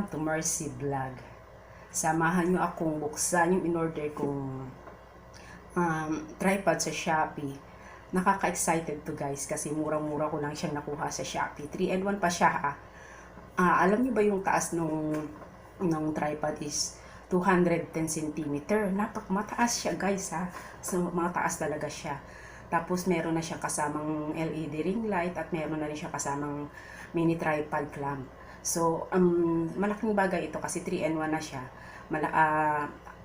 Welcome to Mercy Vlog. Samahan nyo akong buksan yung in-order kong tripod sa Shoppee. Nakaka-excited to guys kasi murang-mura ko lang siyang nakuha sa Shoppee. 3-in-1 pa siya. Alam nyo ba yung taas ng tripod is 210 cm. Mataas siya guys ha. So, mataas talaga siya. Tapos meron na siyang kasamang LED ring light at meron na rin siyang kasamang mini tripod clamp. So, malaking bagay ito kasi 3-in-1 na siya.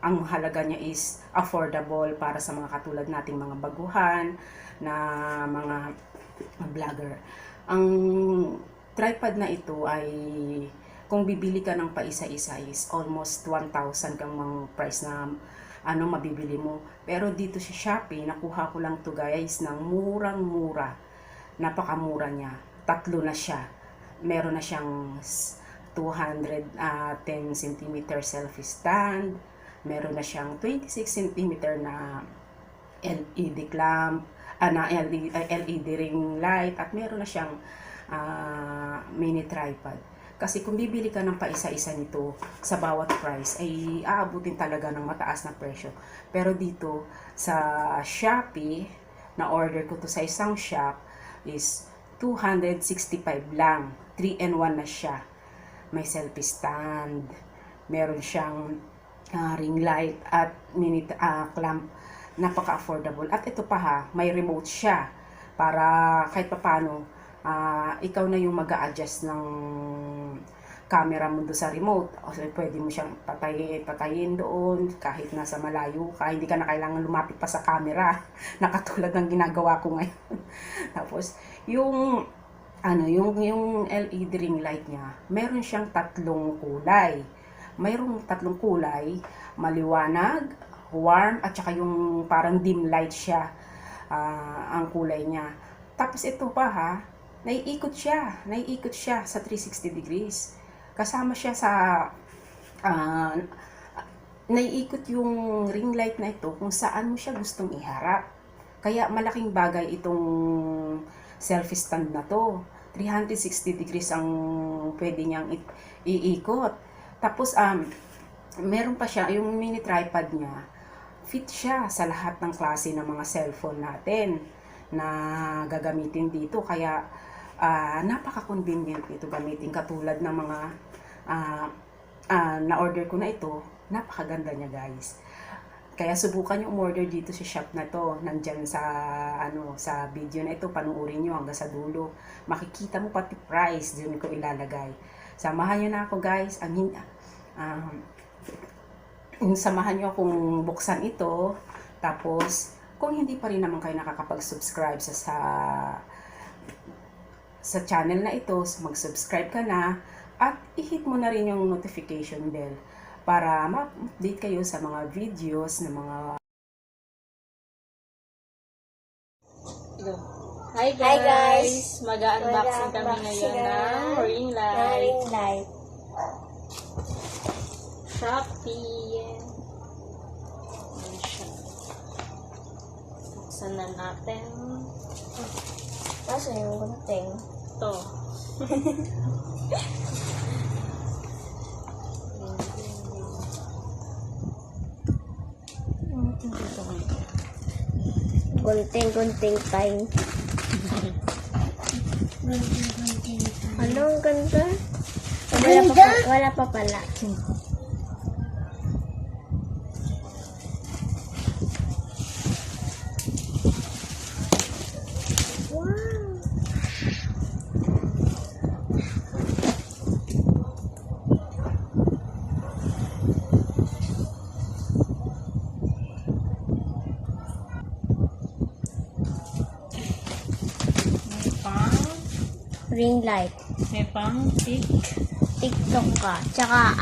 Ang halaga niya is affordable para sa mga katulad nating mga baguhan na mga vlogger. Ang tripod na ito ay kung bibili ka ng paisa-isa is almost 1,000 kang mga price na mabibili mo. Pero dito sa Shoppee, nakuha ko lang to guys ng murang-mura. Napakamura niya. 3 na siya. Meron na siyang 210 cm selfie stand. Meron na siyang 26 cm na LED clamp, LED ring light, at meron na siyang mini tripod. Kasi kung bibili ka ng paisa-isa nito sa bawat price ay aabutin talaga ng mataas na presyo. Pero dito sa Shoppee, na order ko to sa isang shop is 265 lang. 3-in-1 na siya. May selfie stand, meron siyang ring light at mini clamp. Napaka-affordable. At ito pa ha, may remote siya para kahit papano ikaw na yung mag-a-adjust ng camera mo doon sa remote. O pwede mo siyang patayin doon kahit nasa malayo ka. Hindi ka na kailangan lumapit pa sa camera na katulad ng ginagawa ko ngayon. Tapos yung LED ring light niya, meron siyang 3 kulay. Mayroong 3 kulay, maliwanag, warm, at saka yung parang dim light siya, ang kulay niya. Tapos ito pa ha, naiikot siya sa 360 degrees. Kasama siya sa, naiikot yung ring light na ito kung saan mo siya gustong iharap. Kaya malaking bagay itong selfie stand na to. 360 degrees ang pwede niyang iikot. Tapos, meron pa siya, yung mini tripod niya, fit siya sa lahat ng klase ng mga cellphone natin na gagamitin dito. Kaya, napaka-convenient ito gamitin. Katulad ng mga na-order ko na ito, napakaganda niya guys. Kaya subukan nyo umorder dito sa shop na to. Nandyan sa sa video na ito, panuorin nyo hanggang sa dulo. Makikita mo pati price, doon ko ilalagay. Samahan nyo na ako guys. Samahan nyo akong buksan ito. Tapos, kung hindi pa rin naman kayo nakakapag-subscribe sa channel na ito, mag-subscribe ka na. At i-hit mo na rin yung notification bell para ma-update kayo sa mga videos na mga... Hi guys! Mag-unboxing kami ngayon ng ring light. Shoppee. Ayan siya. Buksan na natin. Kaso yung gunting. Ito. Gunting time. Anong ganda? Wala pa pala. Wow! Ring light. May pang TikTok ka. Tsaka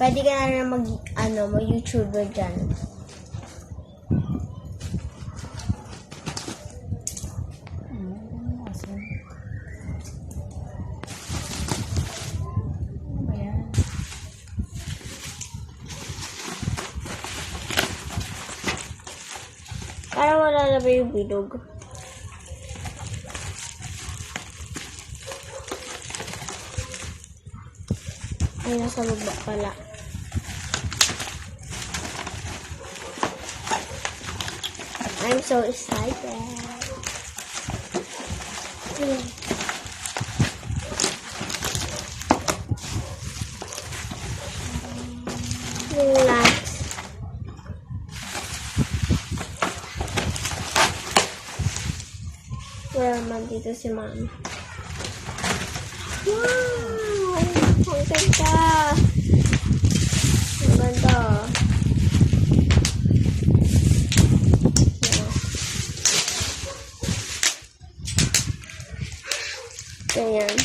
pwede ka na mag-YouTuber dyan. Ayan. Parang wala na ba yung bilog? Ay, nasa baba pala. I'm so excited. Relax. Wala naman dito si Mami. Wow! Ang ganda! Ang ganda. Ganyan.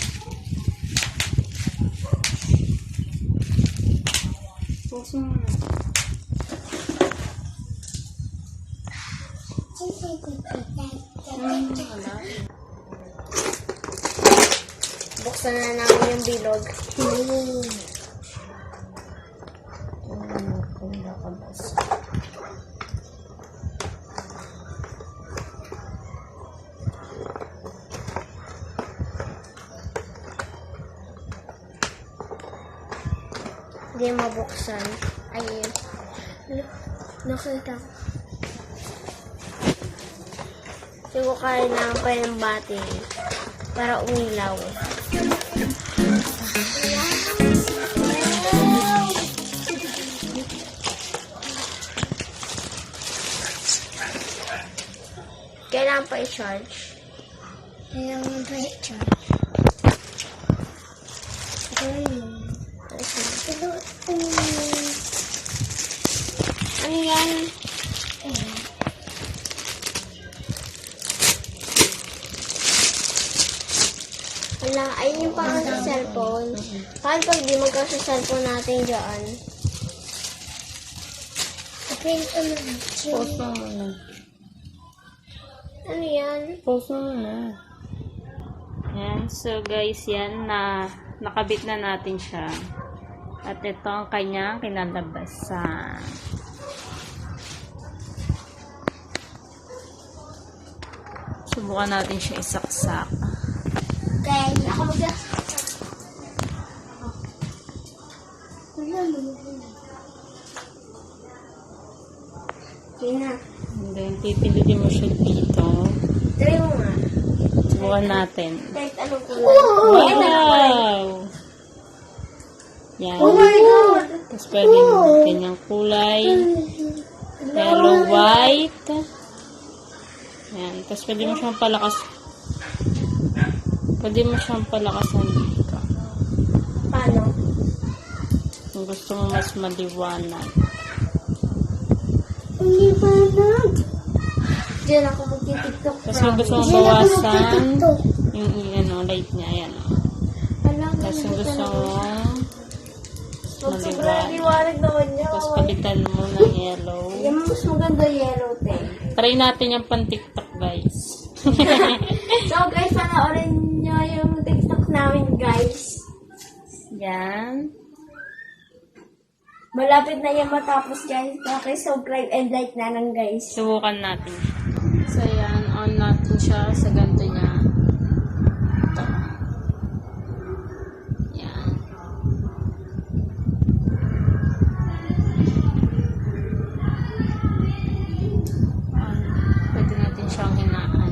Buksan na namin yung bilog. Hindi mabuksan. Ayun. Nakita ko. Siguro kailangan pa yung battery para umilaw. Kailangan pa i-charge. Kailangan pa i-charge. Ano yan? Wala, ayun yung parang sa cellphone. Paano pag di magkasa sa cellphone natin dyan? Post mo muna. Ano yan? Post mo muna. Yan. So guys, yan na nakabit na natin siya. At ito ang kanyang kinalabasan. Subukan natin siya isaksak. Okay, ako mag- Okay na. And then, pipilitin mo siya dito. Try mo nga. Subukan natin. Kahit anong kulay. Wow! Yan. Oh my God! Tapos pwede mo kanyang kulay. Yellow, white. Yan. Tapos pwede mo siyang palakas. Pwede mo siyang palakasan dito. Paano? Kung gusto mo mas maliwanag. Hindi pa na. Diyan ako magti-tiktok. Tapos kung gusto mo bawasan yung light niya. Ayan. Tapos kung gusto mo sobrang liwanag naman niya. tapos palitan mo ng yellow. Yan mas maganda yellow, te. Try natin yung pan-tiktok, guys. So guys, panoorin nyo yung TikTok namin, guys. Yan. Malapit na yan matapos, guys. Okay, subscribe and like na lang, guys. Subukan natin. So, yan. On natin siya sa ganito niya. Ito. Yan. Pwede natin siyang hinaan.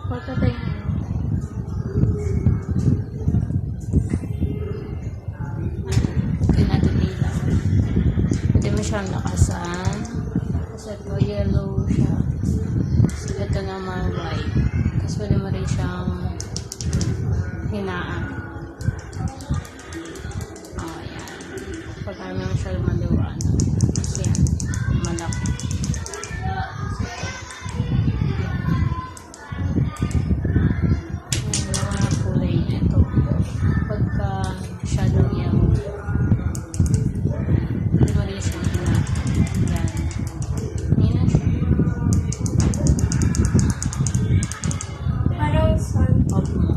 Pwede tayo. Pwede natin ilaw. Pwede mo siyang lakasan. Kasi ito yellow siya. So, ito naman white. Tapos pwede mo rin siyang hinaan. Oh, yan. Pagka mo siya maliwanag. Kasi yan. Malaki. Yan, yung mga kulay niya ito. Pagka shadow yellow. Pwede mo rin siyang hinaan. Yan. Hindi na siya. Parang sun. Off mo.